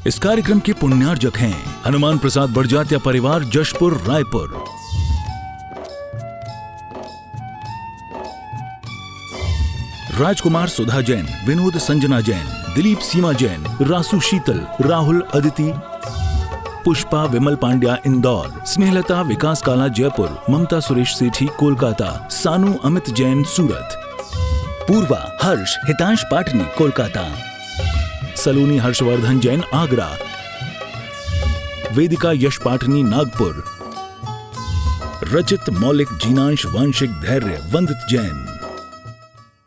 इस कार्यक्रम के पुण्यार्जक हैं हनुमान प्रसाद बड़जात्या परिवार, जशपुर, रायपुर। राजकुमार सुधा जैन, विनोद संजना जैन, दिलीप सीमा जैन, रासु शीतल, राहुल अदिति, पुष्पा विमल पांड्या इंदौर, स्नेहलता विकास काला जयपुर, ममता सुरेश सेठी कोलकाता, सानू अमित जैन सूरत, पूर्वा हर्ष हितांश पाटनी कोलकाता, सलोनी हर्षवर्धन जैन आगरा, वेदिका यश पाटनी नागपुर, रचित मौलिक जीनांश वांशिक धैर्य वंदित जैन।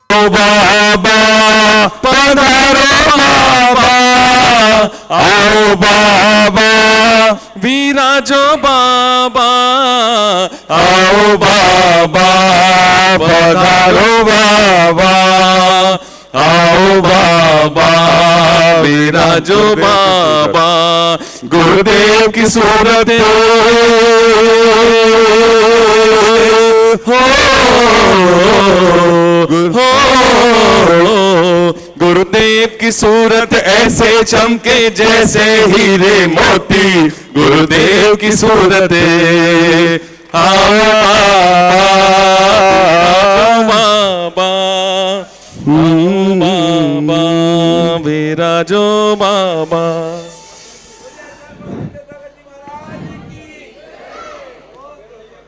बाबा पधारो बाबा, आओ बाबा विराजो बाबा, आओ बाबा पधारो बाबा, आओ बाबा विराजो बाबा। गुरुदेव की सूरत हो गुरुदेव की सूरत ऐसे चमके जैसे हीरे मोती, गुरुदेव की सूरत आओ बाबा, बाबा विराजो बाबा।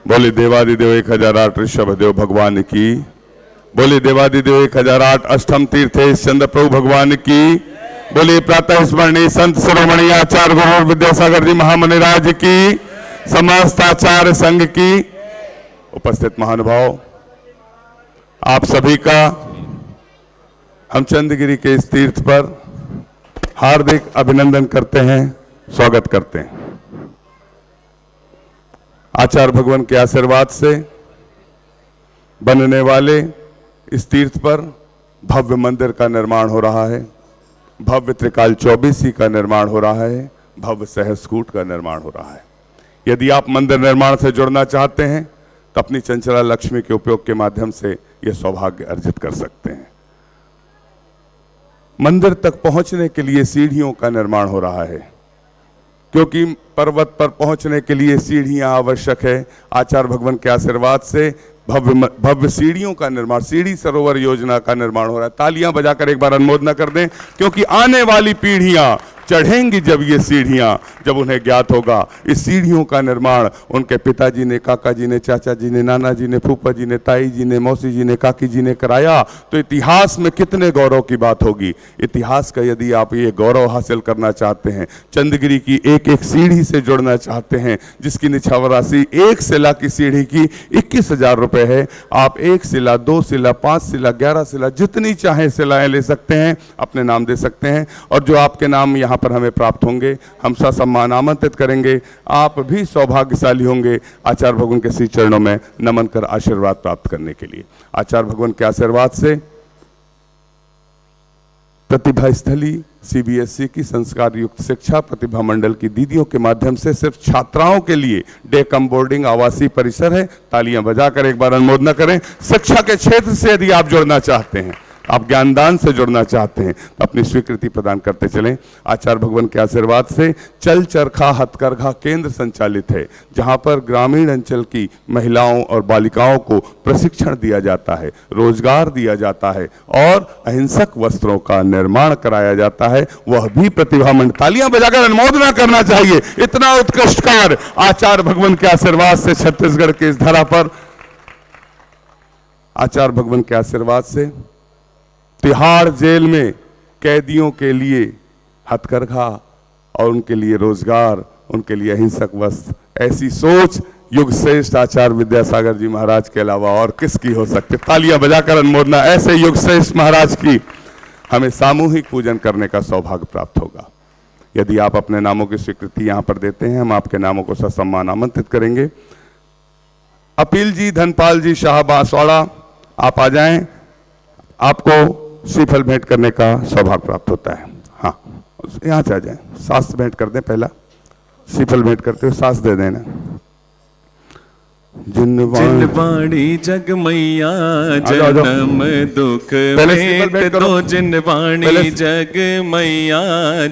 बोले देवादिदेव 1008 ऋषभदेव भगवान की, बोले देवादिदेव 1008 अष्टम तीर्थेश चंद्र प्रभु भगवान की, बोले प्रातः स्मरणीय संत शिरोमणि आचार्य गुरु विद्यासागर जी महामुनिराज की, समस्त आचार्य संघ की, उपस्थित महानुभाव, आप सभी का हम चंद्रगिरी के इस तीर्थ पर हार्दिक अभिनंदन करते हैं, स्वागत करते हैं। आचार्य भगवान के आशीर्वाद से बनने वाले इस तीर्थ पर भव्य मंदिर का निर्माण हो रहा है, भव्य त्रिकाल चौबीसी का निर्माण हो रहा है, भव्य सहस्कूट का निर्माण हो रहा है। यदि आप मंदिर निर्माण से जुड़ना चाहते हैं तो अपनी चंचला लक्ष्मी के उपयोग के माध्यम से यह सौभाग्य अर्जित कर सकते हैं। मंदिर तक पहुंचने के लिए सीढ़ियों का निर्माण हो रहा है, क्योंकि पर्वत पर पहुंचने के लिए सीढ़ियां आवश्यक है। आचार्य भगवान के आशीर्वाद से भव्य सीढ़ियों का निर्माण, सीढ़ी सरोवर योजना का निर्माण हो रहा है। तालियां बजाकर एक बार अनुमोदना कर दें, क्योंकि आने वाली पीढ़ियां चढ़ेंगी जब ये सीढ़ियां, जब उन्हें ज्ञात होगा इस सीढ़ियों का निर्माण उनके पिताजी ने, काका जी ने, चाचा जी ने, नाना जी ने, फूफा जी ने, ताई जी ने, मौसी जी ने, काकी जी ने कराया, तो इतिहास में कितने गौरव की बात होगी। इतिहास का यदि आप ये गौरव हासिल करना चाहते हैं, चंद्रगिरी की एक एक सीढ़ी से जुड़ना चाहते हैं, जिसकी निछावर राशि एक शिला की सीढ़ी की 21,000 रुपये है, आप 1 शिला, 2 शिला, 5 शिला, 11 शिला, जितनी चाहे शिलाएं ले सकते हैं, अपने नाम दे सकते हैं, और जो आपके नाम यहाँ पर हमें प्राप्त होंगे हम ससम्मान आमंत्रित करेंगे। आप भी सौभाग्यशाली होंगे आचार्य भगवान के श्री चरणों में नमन कर आशीर्वाद प्राप्त करने के लिए। आचार्य भगवान के आशीर्वाद से प्रतिभा स्थली सीबीएसई की संस्कार युक्त शिक्षा प्रतिभा मंडल की दीदियों के माध्यम से सिर्फ छात्राओं के लिए डे कम बोर्डिंग आवासीय परिसर है। तालियां बजाकर एक बार अनुमोदना करें। शिक्षा के क्षेत्र से यदि आप जुड़ना चाहते हैं, आप ज्ञानदान से जुड़ना चाहते हैं, तो अपनी स्वीकृति प्रदान करते चलें। आचार्य भगवान के आशीर्वाद से चल चरखा हथकरघा केंद्र संचालित है, जहां पर ग्रामीण अंचल की महिलाओं और बालिकाओं को प्रशिक्षण दिया जाता है, रोजगार दिया जाता है और अहिंसक वस्त्रों का निर्माण कराया जाता है, वह भी प्रतिभा मंडल। तालियां बजाकर अनुमोदना करना चाहिए। इतना उत्कृष्ट कार्य आचार्य भगवान के आशीर्वाद से छत्तीसगढ़ के इस धरा पर, आचार्य भगवान के आशीर्वाद से तिहाड़ जेल में कैदियों के लिए हथकरघा और उनके लिए रोजगार, उनके लिए अहिंसक वस्त्र, ऐसी सोच युग श्रेष्ठ आचार्य विद्यासागर जी महाराज के अलावा और किसकी हो सकती। तालियां बजाकर अनुमोदना। ऐसे युग श्रेष्ठ महाराज की हमें सामूहिक पूजन करने का सौभाग्य प्राप्त होगा। यदि आप अपने नामों की स्वीकृति यहाँ पर देते हैं, हम आपके नामों को ससम्मान आमंत्रित करेंगे। अपील जी, धनपाल जी, शाह बांसवाड़ा, आप आ जाएं, आपको श्रीफल भेंट करने का सौभाग्य प्राप्त होता है। हाँ, यहाँ से आ जाएं, सास भेंट कर दें। पहला श्रीफल भेंट करते हुए सास दे देना। जिन जिनवाणी जग मैया जन्म दुख मेट दो, जिनवाणी जग मैया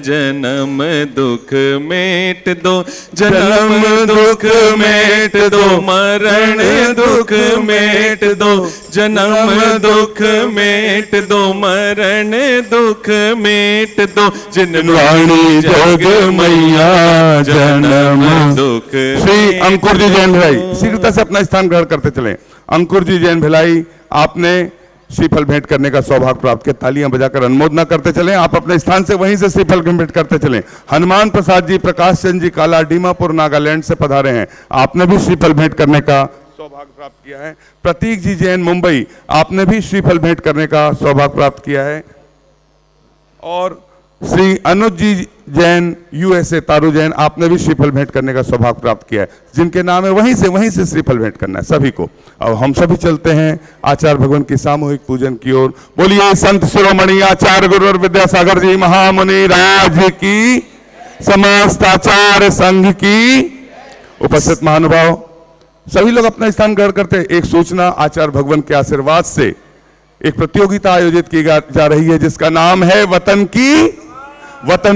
जन्म दुख मेट दो, जन्म दुख मेट दो, मरण दुख मेट दो, जन्म दुख मेट दो, मरण दुख मेट दो, जिनवाणी जग मैया जन्म दुख। श्री अंकुर जी जैन भिलाई शीघ्रता से अपना स्थान ग्रहण करते चलें। अंकुर जी जैन भिलाई, आपने श्रीफल भेंट करने का सौभाग्य प्राप्त किया। तालियां बजाकर अनुमोदना करते चलें। आप अपने स्थान से वहीं से श्रीफल भेंट करते चलें। हनुमान प्रसाद जी, प्रकाश चंद जी काला, डीमापुर नागालैंड से पधारे हैं। आपने भी श्रीफल भेंट करने का सौभाग्य प्राप्त किया है। प्रतीक जी जैन मुंबई, आपने भी श्रीफल भेंट करने का सौभाग्य प्राप्त किया है। और श्री अनुज जी जैन यूएसए तारू जैन, आपने भी श्रीफल भेंट करने का सौभाग्य प्राप्त किया है। जिनके नाम है वहीं से श्रीफल भेंट करना है सभी को। अब हम सभी चलते हैं आचार्य भगवान की सामूहिक पूजन की ओर। बोलिए संत शिरोमणि आचार्य गुरुवर विद्यासागर जी महामुनि राज की, समस्त आचार्य संघ की। उपस्थित महानुभाव सभी लोग अपना स्थान ग्रहण करते। एक सूचना, आचार्य भगवान के आशीर्वाद से एक प्रतियोगिता आयोजित की जा रही है जिसका नाम है वतन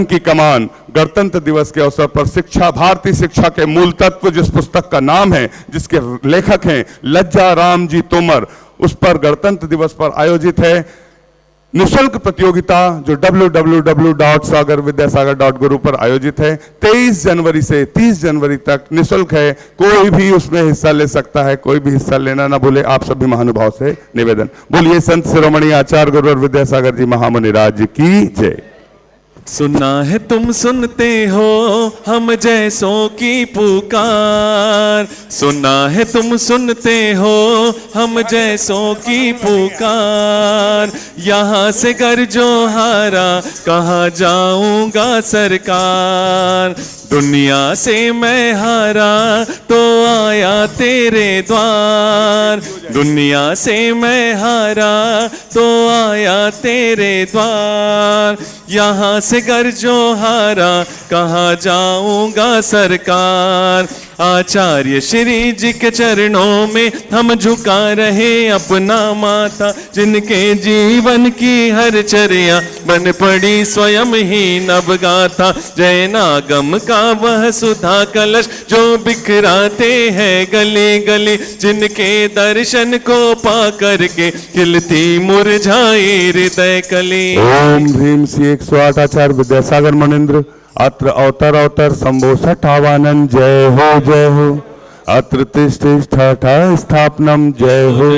की कमान। गणतंत्र दिवस के अवसर पर शिक्षा, भारतीय शिक्षा के मूल तत्व, जिस पुस्तक का नाम है, जिसके लेखक हैं लज्जा राम जी तोमर, उस पर गणतंत्र दिवस पर आयोजित है निःशुल्क प्रतियोगिता जो www.sagarvidyasagar.guru पर आयोजित है। 23 जनवरी से 30 जनवरी तक निःशुल्क है। कोई भी उसमें हिस्सा ले सकता है, कोई भी हिस्सा लेना ना भूले। आप सभी महानुभाव से निवेदन। बोलिए संत शिरोमणि आचार्य गुरुवर विद्यासागर जी महामुनि राज की जय। सुना है तुम सुनते हो हम जैसों की पुकार, सुना है तुम सुनते हो हम जैसों की पुकार, यहाँ से गर्जो हारा कहाँ जाऊंगा सरकार, दुनिया से मैं हारा तो आया तेरे द्वार, दुनिया से मैं हारा तो आया तेरे द्वार, यहाँ से गर्जो हारा कहाँ जाऊंगा सरकार। आचार्य श्री जी के चरणों में हम झुका रहे अपना माथा, जिनके जीवन की हर चर्या बन पड़ी स्वयं ही नवगाथा, जैनागम का वह सुधा कलश जो बिखराते हैं गली गली, जिनके दर्शन को पा करके खिलती मुरझाई हृदय कली। ओम ह्रीम श्री 108 आचार्य विद्यासागर मनिंद्र अत्र अवतर शंभो सठावानन जय हो अत्र तिष्ठा स्थापनम जय हो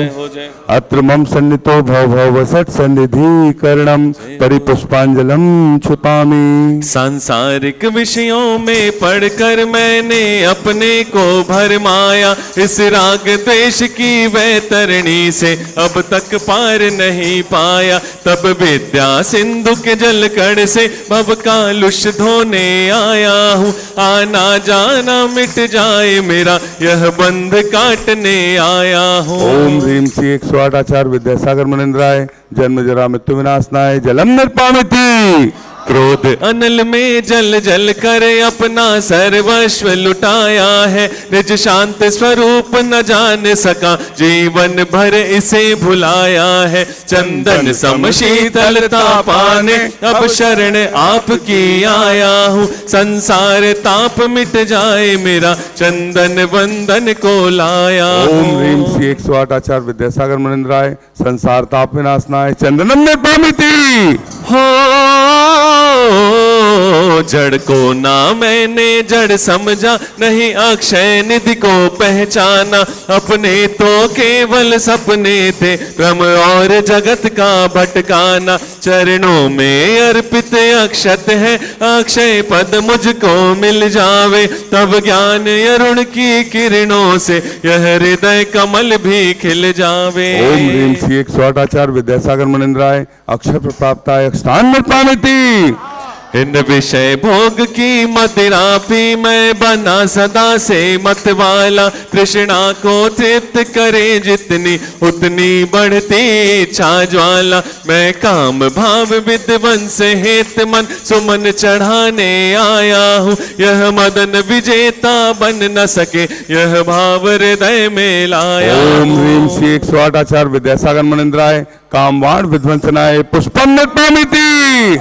अत्र मम सन्नितो भव सट सन्निधि करणम परिपुष्पांजलम छुपामी। सांसारिक विषयों में पढ़कर मैंने अपने को भरमाया, इस राग द्वेष की वैतरणी से अब तक पार नहीं पाया, तब विद्या सिंधु के जलकण से भव कालुष धोने आया हूँ, आना जाना मिट जाए मेरा यह बंध काटने आया हूँ। ओम ह्रीम श्री 108 आचार्य विद्यासागर मनिंद्राय जन्म जरा मृत्यु विनाशनाय जलम निर्पामिति। क्रोध अनल में जल जल कर अपना सर्वस्व लुटाया है, निज शांत स्वरूप न जान सका जीवन भर इसे भुलाया है, चंदन सम शीतलता पाने अब शरण आपकी आया हूँ, संसार ताप मिट जाए मेरा चंदन वंदन को लाया। ओम ह्रीम श्री 108 आचार्य विद्यासागर मनिंद्राय संसार ताप विनाशनाय चंदनम निर्पामिति। हो जड़ को ना मैंने जड़ समझा, नहीं अक्षय निधि को पहचाना, अपने तो केवल सपने थे भ्रम और जगत का भटकाना, चरणों में अर्पित अक्षत है अक्षय पद मुझको मिल जावे, तब ज्ञान अरुण की किरणों से यह हृदय कमल भी खिल जावे। ओम ह्रीम श्री 108 आचार्य विद्यासागर मनिंद्राय अक्षय प्राप्ताय स्थान निर्पामिति। इन विषय भोग की मदिरा पी मैं बना सदा से मत वाला। तृष्णा को तृप्त करे जितनी उतनी बढ़ती इच्छा ज्वाला। मैं काम भाव विद्वंस हेत मन सुमन चढ़ाने आया हूँ। यह मदन विजेता बन न सके यह भाव हृदय में लाया। ओम ह्रीम श्री 108 आचार्य विद्यासागर मुनिंद्राय कामवाण विध्वंसनाय पुष्पम निर्पामिति।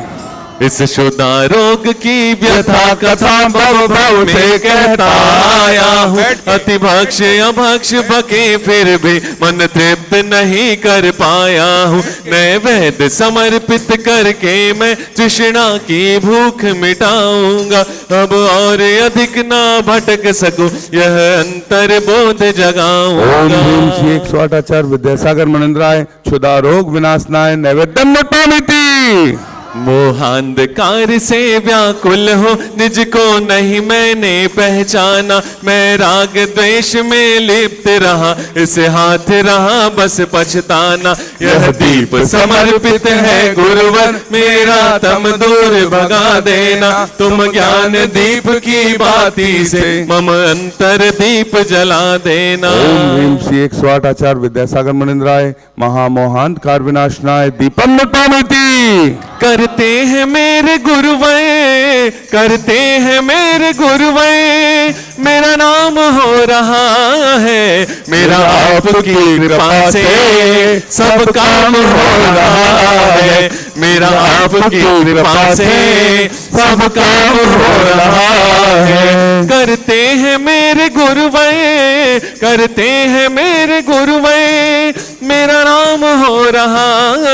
इस शुदा रोग की व्यथा कथा भव भव से कहता आया हूँ। अति भक्ष अभक्ष बके फिर भी मन तृप्त नहीं कर पाया हूँ। नैवेद्य समर्पित करके मैं तृष्णा की भूख मिटाऊंगा। अब और अधिक ना भटक सकूं यह अंतर बोध जगाऊंगा। ओम ह्रीम श्री 108 आचार्य विद्यासागर मुनिंद्राय क्षुधा रोग विनाशनाय नैवेद्यम निर्पामिति। मोहांधकार से व्याकुल हो निज को नहीं मैंने पहचाना। मैं राग द्वेष में लिप्त रहा इस हाथ रहा बस पछताना। यह दीप समर्पित है गुरुवर मेरा तम दूर भगा देना। तुम ज्ञान दीप की बाती से मम अंतर दीप जला देना। ओम ह्रीम श्री 108 आचार्य विद्यासागर मुनिंद्राय महामोहांधकार विनाशनाय दीपम निर्पामिति। करते हैं मेरे गुरुवे करते हैं मेरे गुरुवे मेरा नाम हो रहा है। मेरा आपकी कृपा से सब काम हो रहा है। मेरा आपकी कृपा से सब काम हो रहा है। करते हैं मेरे गुरुवे करते हैं मेरे गुरुवे मेरा नाम हो रहा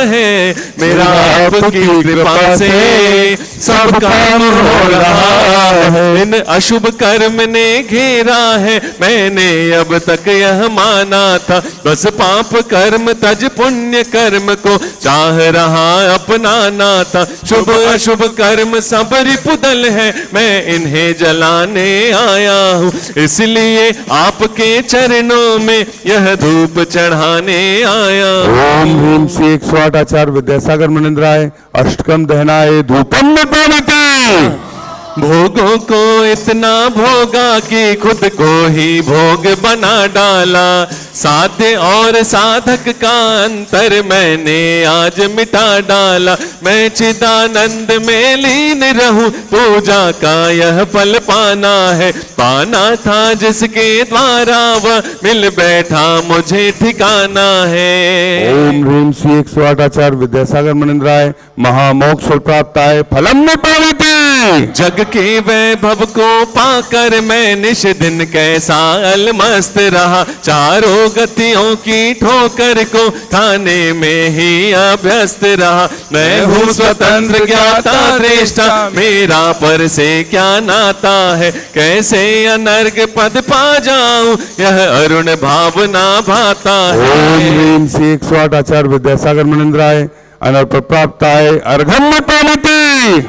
है। मेरा आपकी कृपा से सब काम हो रहा है। इन अशुभ कर्म ने घेरा है मैंने अब तक यह माना था। बस पाप कर्म तज पुण्य कर्म को चाह रहा अपनाना था। शुभ अशुभ कर्म सब रिपुदल है मैं इन्हें जलाने आया हूँ। इसलिए आपके चरणों में यह धूप चढ़ाने आया। ओम ह्रीम श्री 108 आचार्य विद्यासागर मुनिंद्राय अष्टकम दहनाय धूपम निर्पामिति। भोगों को इतना भोगा कि खुद को ही भोग बना डाला। साध्य और साधक का अंतर मैंने आज मिटा डाला। मैं चिदानंद में लीन रहूं पूजा का यह फल पाना है। पाना था जिसके द्वारा वह मिल बैठा मुझे ठिकाना है। ओम ह्रीम श्री 108 आचार्य विद्यासागर मुनिंद्राय महामोक्ष प्राप्ताय फलम निर्पामिति। जग के वैभव को पाकर मैं निश दिन कैसा अलमस्त रहा। चारों गतियों की ठोकर को खाने में ही अभ्यस्त रहा। मैं हूँ स्वतंत्र ज्ञाता दृष्टा मेरा पर से क्या नाता है। कैसे अनर्ग पद पा जाऊं यह अरुण भावना भाता है। ओम ह्रीम श्री 108 आचार्य विद्यासागर मुनिंद्राय अनर्प प्राप्ताय अर्घम निर्पामिति।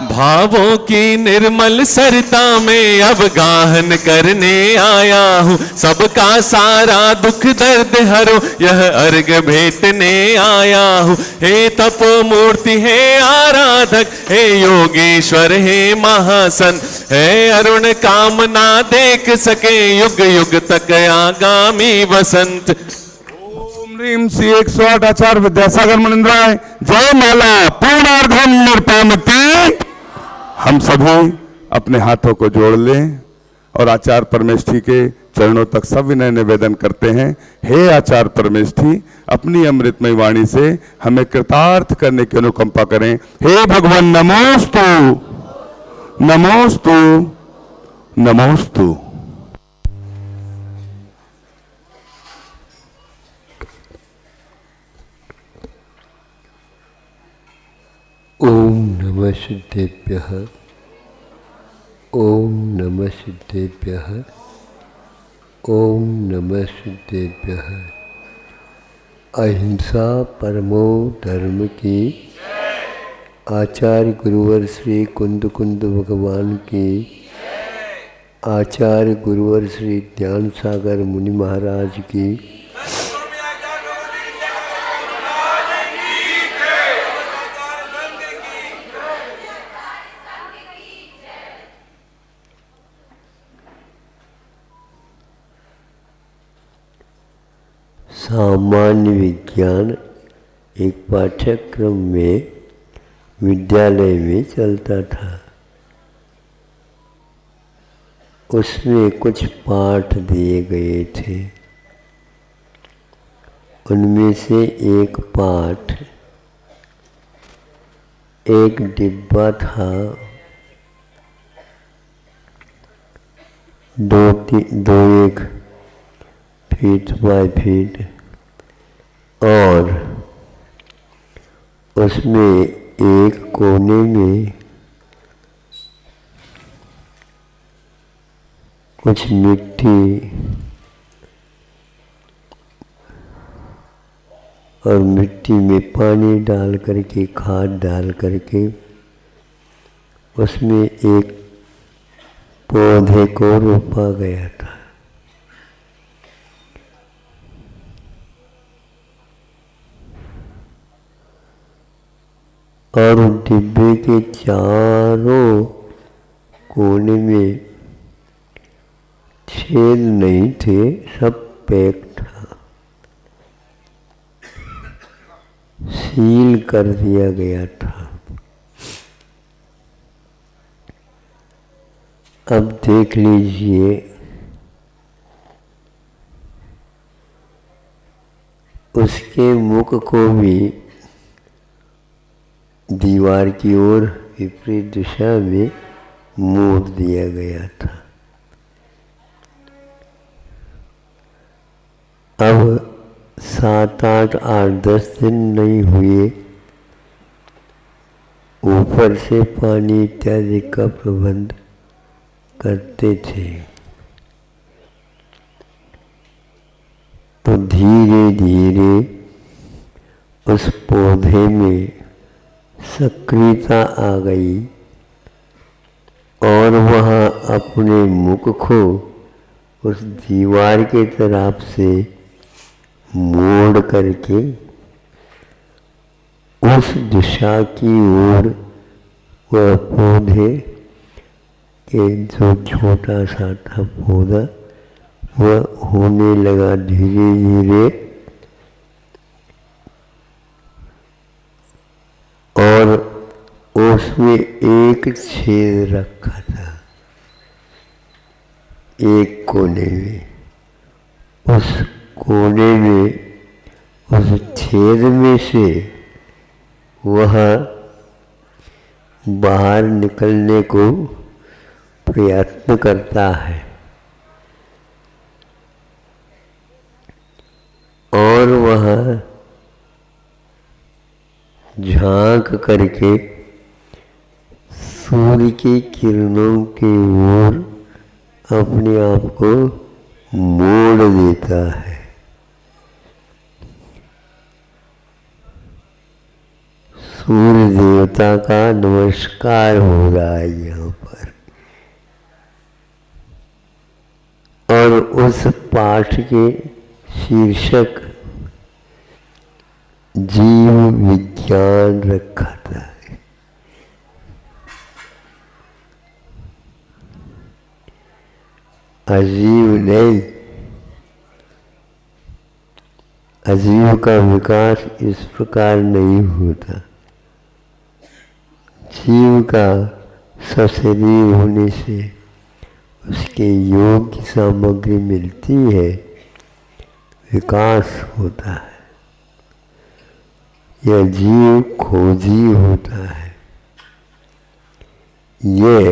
भावों की निर्मल सरिता में अब गाहन करने आया हूँ। सबका सारा दुख दर्द हरो यह अर्घ भेटने आया हूँ। हे तपो मूर्ति हे आराधक हे योगेश्वर हे महासन। हे अरुण कामना देख सके युग युग तक आगामी वसंत। ओम ह्रीम श्री 108 आचार्य विद्यासागर मुनिंद्राय जय माला पूर्णार्घम निर्पामिति। हम सभी अपने हाथों को जोड़ लें और आचार्य परमेष्ठी के चरणों तक सविनय निवेदन करते हैं। हे आचार्य परमेष्ठी अपनी अमृतमय वाणी से हमें कृतार्थ करने की अनुकंपा करें। हे भगवान नमोस्तु नमोस्तु नमोस्तु। ओम नमः सिद्धेभ्यः ओम नमः सिद्धेभ्यः ओम नमः सिद्धेभ्यः। अहिंसा परमो धर्म की। आचार्य गुरुवर श्री कुंद कुंद भगवान की। आचार्य गुरुवर श्री ज्ञान सागर मुनि महाराज की। सामान्य विज्ञान एक पाठ्यक्रम में विद्यालय में चलता था। उसमें कुछ पाठ दिए गए थे। उनमें से एक पाठ, एक डिब्बा था, 2-1 फीट बाय फीट, और उसमें एक कोने में कुछ मिट्टी और मिट्टी में पानी डाल करके, खाद डाल करके उसमें एक पौधे को रोपा गया था। और डिब्बे के चारों कोने में छेद नहीं थे, सब पैक था, सील कर दिया गया था। अब देख लीजिए, उसके मुख को भी दीवार की ओर विपरीत दिशा में मोड़ दिया गया था। अब 7, 8, 8, 10 दिन नहीं हुए, ऊपर से पानी इत्यादि का प्रबंध करते थे। तो धीरे धीरे उस पौधे में सक्रियता आ गई और वह अपने मुख को उस दीवार के तरफ से मोड़ करके उस दिशा की ओर वह पौधे के जो छोटा सा था पौधा, वह होने लगा धीरे धीरे। और उसमें एक छेद रखा था एक कोने में। उस कोने में, उस छेद में से वह बाहर निकलने को प्रयत्न करता है और वह झांक करके सूर्य की किरणों की ओर अपने आप को मोड़ देता है। सूर्य देवता का नमस्कार हो रहा है यहाँ पर। और उस पाठ के शीर्षक जीव विज्ञान रखा था। अजीव नहीं, अजीव का विकास इस प्रकार नहीं होता। जीव का सशरीर होने से उसके योग्य सामग्री मिलती है, विकास होता है। यह जीव खोजी होता है। यह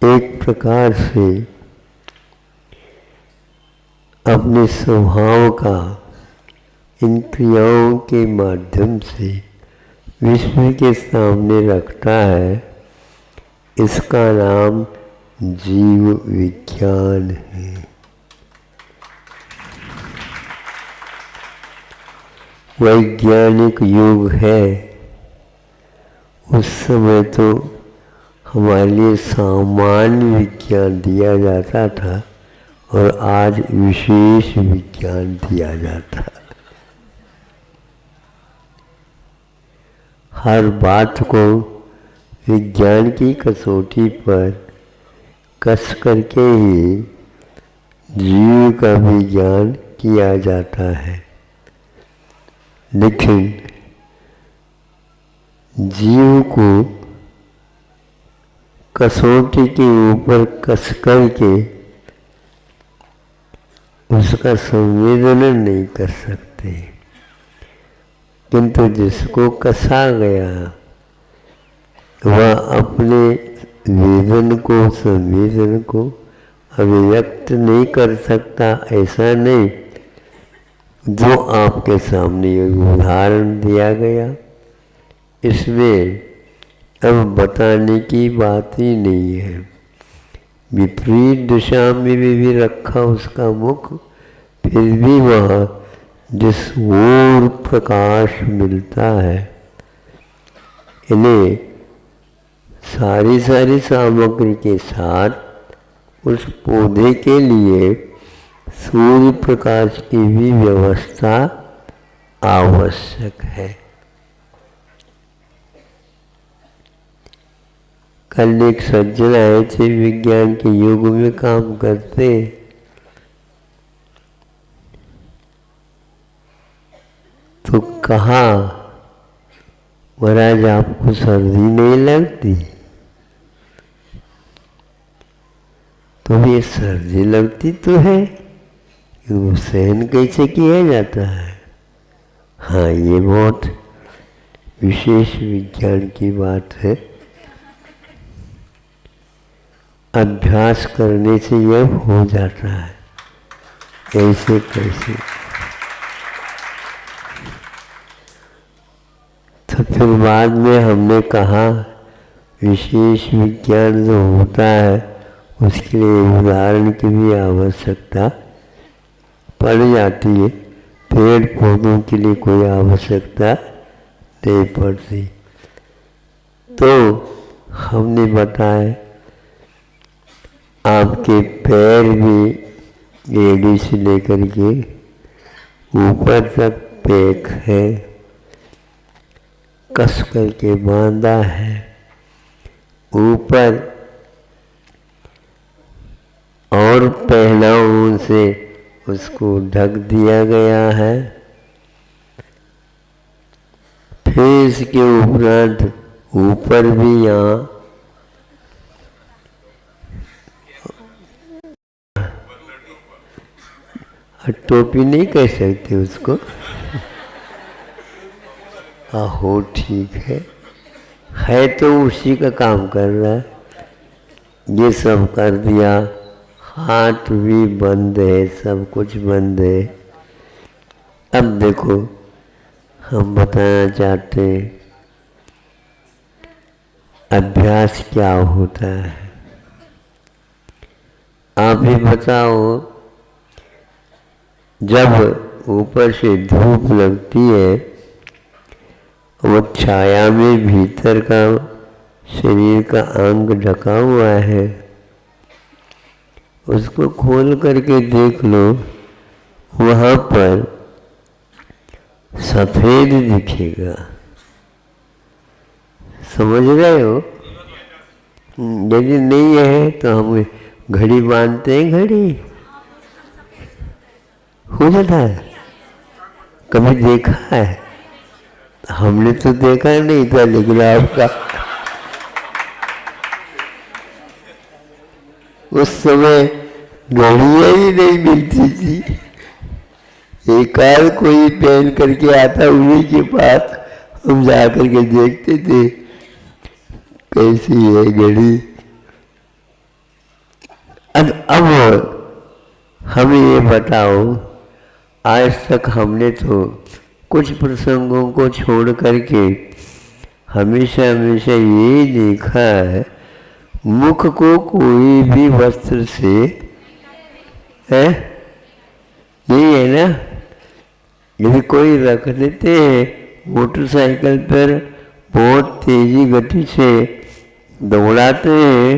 एक प्रकार से अपने स्वभाव का इन क्रियाओं के माध्यम से विश्व के सामने रखता है। इसका नाम जीव विज्ञान है। वैज्ञानिक युग है, उस समय तो हमारे लिए सामान्य विज्ञान दिया जाता था और आज विशेष विज्ञान दिया जाता है। हर बात को विज्ञान की कसौटी पर कस करके ही जीव का विज्ञान किया जाता है, लेकिन जीव को कसौटी के ऊपर कस कर के उसका संवेदन नहीं कर सकते, किंतु जिसको कसा गया वह अपने वेदन को, संवेदन को अभिव्यक्त नहीं कर सकता। ऐसा नहीं, जो आपके सामने ये उदाहरण दिया गया, इसमें अब बताने की बात ही नहीं है। विपरीत दिशा में भी रखा उसका मुख, फिर भी वह जिस ओर प्रकाश मिलता है, इन्हें सारी सामग्री के साथ उस पौधे के लिए सूर्य प्रकाश की भी व्यवस्था आवश्यक है। कल एक सज्जन आए थे, विज्ञान के युग में काम करते, तो कहा, महाराज आपको सर्दी नहीं लगती? तो ये सर्दी लगती तो है, वो सहन कैसे किया जाता है? हाँ, ये बहुत विशेष विज्ञान की बात है। अभ्यास करने से यह हो जाता है, ऐसे कैसे। तो फिर बाद में हमने कहा, विशेष विज्ञान जो होता है उसके लिए उदाहरण की भी आवश्यकता पड़ जाती है, पेड़ पौधों के लिए कोई आवश्यकता नहीं पड़ती। तो हमने बताया, आपके पैर भी एड़ी से लेकर के ऊपर तक पैक है, कस करके बांधा है, ऊपर और पहनाओं से उसको ढक दिया गया है। फिर इसके उपरांत ऊपर भी यहाँ टोपी नहीं कह सकते उसको, हो ठीक है तो उसी का काम कर रहा है। ये सब कर दिया, हाथ भी बंद है, सब कुछ बंद है। अब देखो, हम बताना चाहते हैं अभ्यास क्या होता है। आप ही बताओ, जब ऊपर से धूप लगती है, वो छाया में भीतर का शरीर का अंग ढका हुआ है, उसको खोल करके देख लो, वहाँ पर सफेद दिखेगा। समझ रहे हो? यदि नहीं है तो हम घड़ी बांधते हैं, घड़ी हो जाता है। कभी देखा है? हमने तो देखा नहीं था, लेकिन आपका उस समय घड़ियाँ ही नहीं मिलती थी। एक आध कोई पहन करके आता, उन्हीं के पास हम जा करके देखते थे कैसी है घड़ी। अब हमें ये बताओ, आज तक हमने तो कुछ प्रसंगों को छोड़ करके हमेशा हमेशा ये देखा है, मुख को कोई भी वस्त्र से है, यही है ना। यदि कोई रख देते हैं मोटरसाइकिल पर, बहुत तेजी गति से दौड़ाते हैं,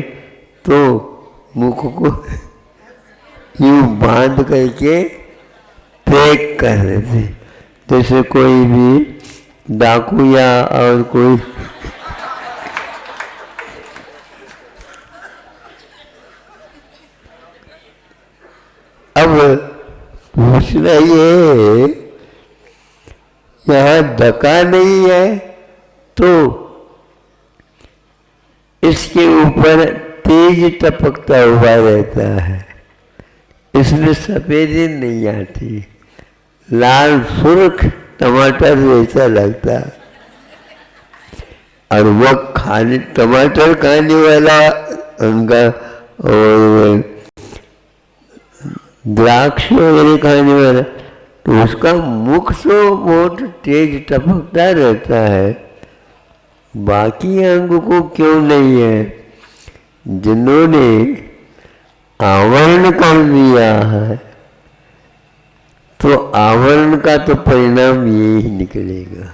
तो मुख को यूँ बांध करके पैक कर देते, जैसे कोई भी डाकू या और कोई अब पूछना ये यहाँ धक्का नहीं है तो इसके ऊपर तेज टपकता हुआ रहता है, इसमें सफेदी नहीं आती, लाल सुर्ख टमाटर जैसा लगता है। और वो खाने टमाटर खाने वाला उनका और द्राक्ष वगैरह खाने वाला तो उसका मुख तो बहुत तेज टपकता रहता है, बाकी अंग को क्यों नहीं है? जिन्होंने आवरण कर दिया है तो आवरण का तो परिणाम ये ही निकलेगा,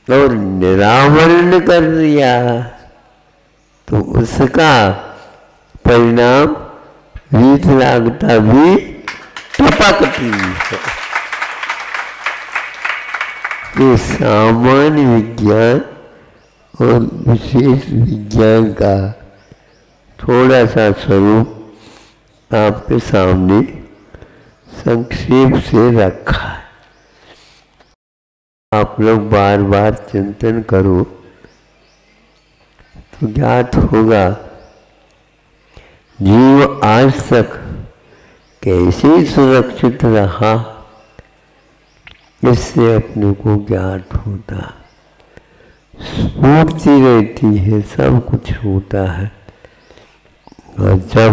और निरावरण कर दिया तो उसका परिणाम वीतरागता भी टपकती है। ये सामान्य विज्ञान और विशेष विज्ञान का थोड़ा सा स्वरूप आपके सामने संक्षेप से रखा है। आप लोग बार बार चिंतन करो तो ज्ञात होगा जीव आज तक कैसे सुरक्षित रहा, इससे अपने को ज्ञात होता। स्फूर्ति रहती है, सब कुछ होता है, और जब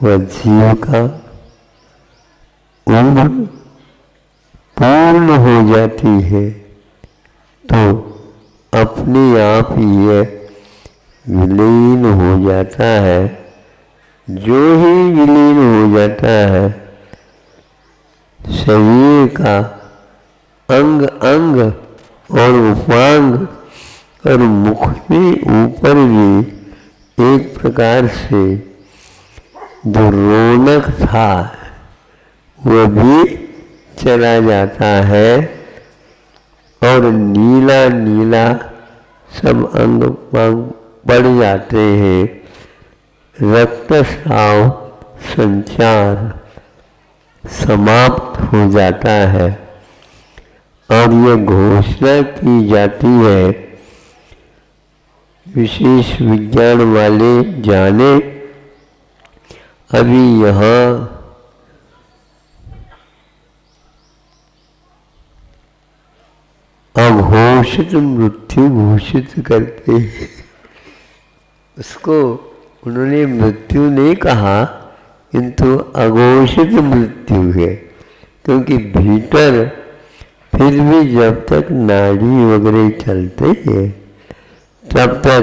वह जीव का उम्र पूर्ण हो जाती है तो अपने आप यह विलीन हो जाता है। जो ही विलीन हो जाता है, शरीर का अंग अंग और उपांग और मुख में ऊपर भी एक प्रकार से जो रौनक था वह भी चला जाता है, और नीला नीला सब अंग बढ़ जाते हैं, रक्तस्राव संचार समाप्त हो जाता है। और यह घोषणा की जाती है, विशेष विज्ञान वाले जाने अभी यहाँ अघोषित मृत्यु घोषित करते हैं। उसको उन्होंने मृत्यु नहीं कहा, किंतु अघोषित मृत्यु है, क्योंकि भीतर फिर भी जब तक नाड़ी वगैरह चलते हैं तब तक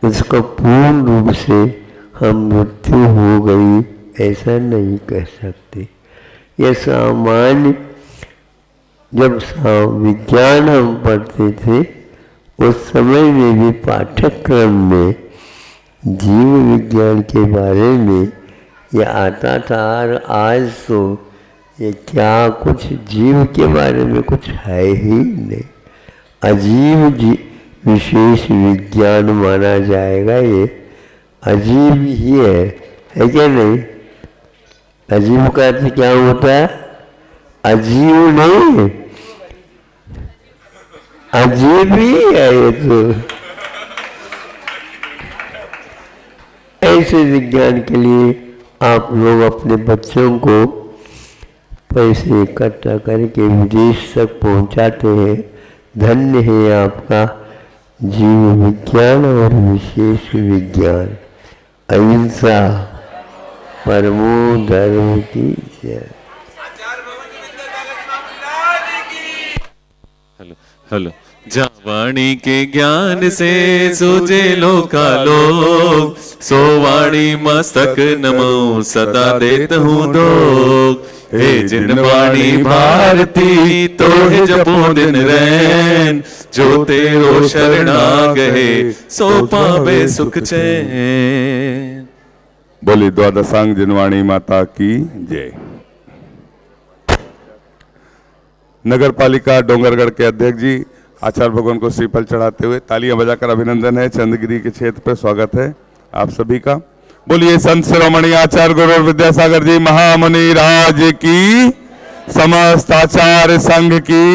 उसको पूर्ण रूप से हम मृत्यु हो गई ऐसा नहीं कह सकते। यह सामान्य जब विज्ञान हम पढ़ते थे उस समय में भी पाठ्यक्रम में जीव विज्ञान के बारे में यह आता था। और आज तो ये क्या कुछ जीव के बारे में कुछ है ही नहीं, अजीब विशेष विज्ञान माना जाएगा। ये अजीब ही है क्या नहीं? अजीब का अर्थ क्या होता है? अजीब नहीं, अजीब ही है ये तो। ऐसे विज्ञान के लिए आप लोग अपने बच्चों को पैसे इकट्ठा करके विदेश तक पहुंचाते हैं। धन्य है आपका जीव विज्ञान और विशेष विज्ञान। अहिंसा परमो धर्म की जय। हेलो। वाणी के ज्ञान से सूझे लोका लोग, सो वाणी मस्तक नमो सदा देत हूँ दोग। हे जिन वाणी भारती तो है जपो दिन रैन, जो तेरो शरणा गए सो पावे सुख चैन। बोली द्वादशांग जिनवाणी माता की जय। नगर पालिका डोंगरगढ़ के अध्यक्ष जी आचार्य भगवान को श्रीफल चढ़ाते हुए तालियां बजाकर अभिनंदन है। चंद्रगिरी के क्षेत्र पर स्वागत है आप सभी का। बोलिए संत शिरोमणि आचार्य गुरु विद्यासागर जी महामुनि राज की, समस्त आचार्य संघ की।